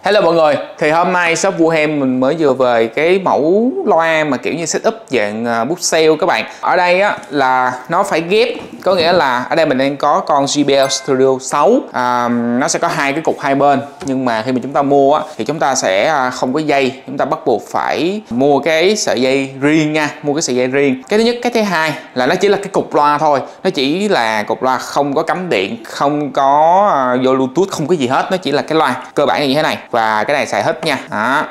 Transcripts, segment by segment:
Hello mọi người, thì hôm nay shop vuadeal mình mới vừa về cái mẫu loa mà kiểu như setup dạng bút sale các bạn. Ở đây á là nó phải ghép, có nghĩa là ở đây mình đang có con JBL Studio 6, nó sẽ có hai cái cục hai bên, nhưng mà khi mà chúng ta mua á thì chúng ta sẽ không có dây, chúng ta bắt buộc phải mua cái sợi dây riêng nha, mua cái sợi dây riêng. Cái thứ nhất, cái thứ hai là nó chỉ là cái cục loa thôi, nó chỉ là cục loa, không có cắm điện, không có vô Bluetooth, không có gì hết, nó chỉ là cái loa cơ bản như thế này. Và cái này xài hết nha. Đó.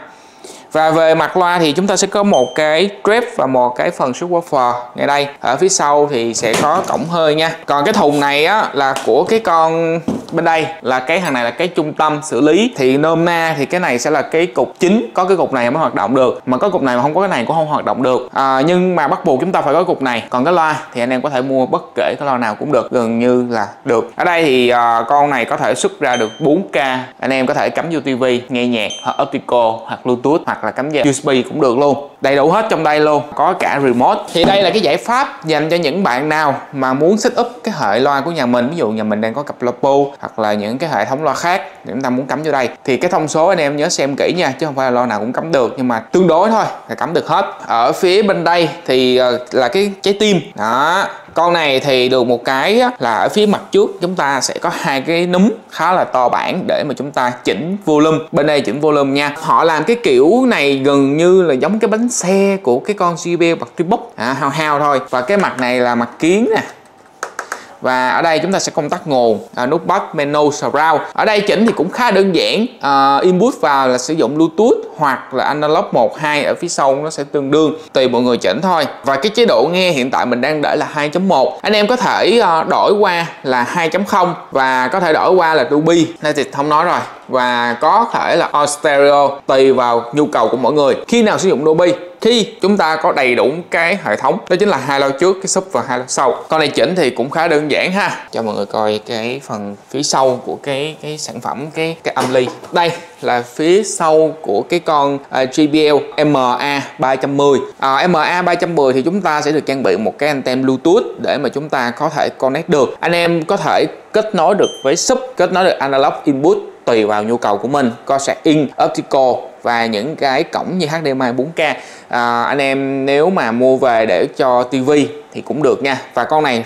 Và về mặt loa thì chúng ta sẽ có một cái reup và một cái phần subwoofer ngay đây. Ở phía sau thì sẽ có cổng hơi nha. Còn cái thùng này á là của cái con bên đây, là cái thằng này là cái trung tâm xử lý. Thì nôm na thì cái này sẽ là cái cục chính, có cái cục này mới hoạt động được, mà có cục này mà không có cái này cũng không hoạt động được. Nhưng mà bắt buộc chúng ta phải có cục này. Còn cái loa thì anh em có thể mua bất kể cái loa nào cũng được, gần như là được. Ở đây thì con này có thể xuất ra được 4K, anh em có thể cắm vô TV nghe nhạc hoặc optical hoặc Bluetooth hoặc là cắm vào USB cũng được luôn, đầy đủ hết trong đây luôn, có cả remote. Thì đây là cái giải pháp dành cho những bạn nào mà muốn setup cái hệ loa của nhà mình. Ví dụ nhà mình đang có cặp loa hoặc là những cái hệ thống loa khác để chúng ta muốn cắm vô đây, thì cái thông số anh em nhớ xem kỹ nha, chứ không phải là loa nào cũng cắm được, nhưng mà tương đối thôi là cắm được hết. Ở phía bên đây thì là cái trái tim đó. Con này thì được một cái là ở phía mặt trước chúng ta sẽ có hai cái núm khá là to bản để mà chúng ta chỉnh volume. Bên đây chỉnh volume nha. Họ làm cái kiểu này gần như là giống cái bánh xe của cái con JBL bật box, hao hao thôi. Và cái mặt này là mặt kiến nè. Và ở đây chúng ta sẽ công tắc nguồn, nút bấm menu surround. Ở đây chỉnh thì cũng khá đơn giản, input vào là sử dụng Bluetooth hoặc là analog 1, 2, ở phía sau nó sẽ tương đương, tùy mọi người chỉnh thôi. Và cái chế độ nghe hiện tại mình đang để là 2.1. Anh em có thể đổi qua là 2.0 và có thể đổi qua là Dolby, đây thì không nói rồi. Và có thể là all stereo, tùy vào nhu cầu của mỗi người. Khi nào sử dụng Dolby? Khi chúng ta có đầy đủ cái hệ thống, đó chính là hai loa trước, cái sub và hai loa sau. Con này chỉnh thì cũng khá đơn giản ha. Cho mọi người coi cái phần phía sau của cái sản phẩm, cái âm ly. Đây là phía sau của cái con JBL MA310. MA310 thì chúng ta sẽ được trang bị một cái anten Bluetooth để mà chúng ta có thể connect được. Anh em có thể kết nối được với sub, kết nối được analog input tùy vào nhu cầu của mình, có sạc in, optical và những cái cổng như HDMI 4K. Anh em nếu mà mua về để cho TV thì cũng được nha. Và con này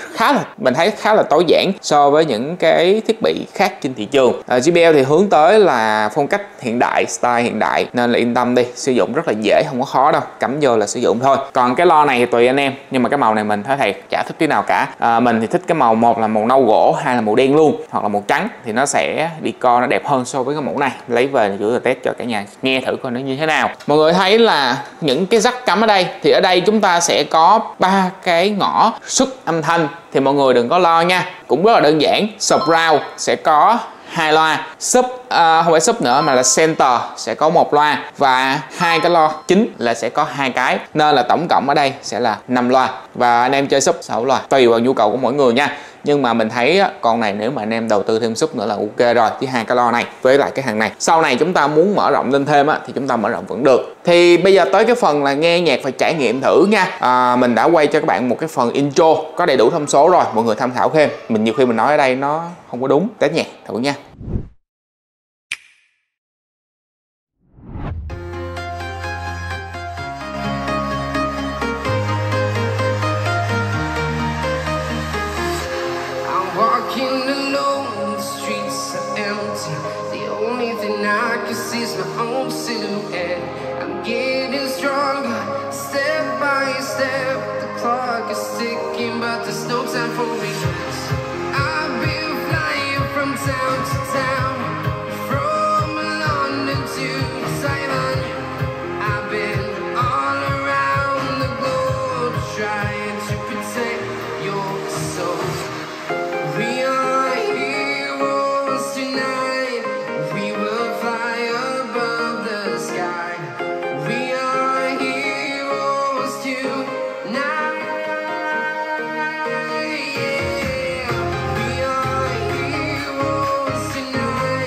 mình thấy khá là tối giản so với những cái thiết bị khác trên thị trường. JBL thì hướng tới là phong cách hiện đại, style hiện đại, nên là yên tâm đi, sử dụng rất là dễ, không có khó đâu, cắm vô là sử dụng thôi. Còn cái lo này thì tùy anh em, nhưng mà cái màu này mình thấy thầy chả thích cái nào cả. Mình thì thích cái màu, một là màu nâu gỗ, hai là màu đen luôn, hoặc là màu trắng, thì nó sẽ decor nó đẹp hơn so với cái mẫu này. Lấy về thử là test cho cả nhà nghe thử coi nó như thế nào. Mọi người thấy là những cái jack cắm ở đây, thì ở đây chúng ta sẽ có 3 cái ngõ xuất âm thanh, thì mọi người đừng có lo nha, cũng rất là đơn giản. Surround sẽ có 2 loa, sub không phải sub nữa mà là center sẽ có 1 loa, và hai cái loa chính là sẽ có 2 cái, nên là tổng cộng ở đây sẽ là 5 loa. Và anh em chơi sub 6 loa, tùy vào nhu cầu của mỗi người nha. Nhưng mà mình thấy con này nếu mà anh em đầu tư thêm sub nữa là ok rồi, với 2 cái loa này với lại cái hàng này. Sau này chúng ta muốn mở rộng lên thêm thì chúng ta mở rộng vẫn được. Thì bây giờ tới cái phần là nghe nhạc và trải nghiệm thử nha. Mình đã quay cho các bạn một cái phần intro có đầy đủ thông số rồi, mọi người tham khảo thêm. Mình nhiều khi mình nói ở đây nó không có đúng, test nhạc thử nha. Walking alone, the streets are empty. The only thing I can see is my own silhouette. I'm getting stronger, step by step. The clock is ticking, but there's no time for regrets. I've been flying from town to town, from London to Taiwan. I've been all around the globe trying to protect your soul. We are heroes tonight. We will fly above the sky. We are heroes tonight. Yeah. We are heroes tonight.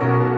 you.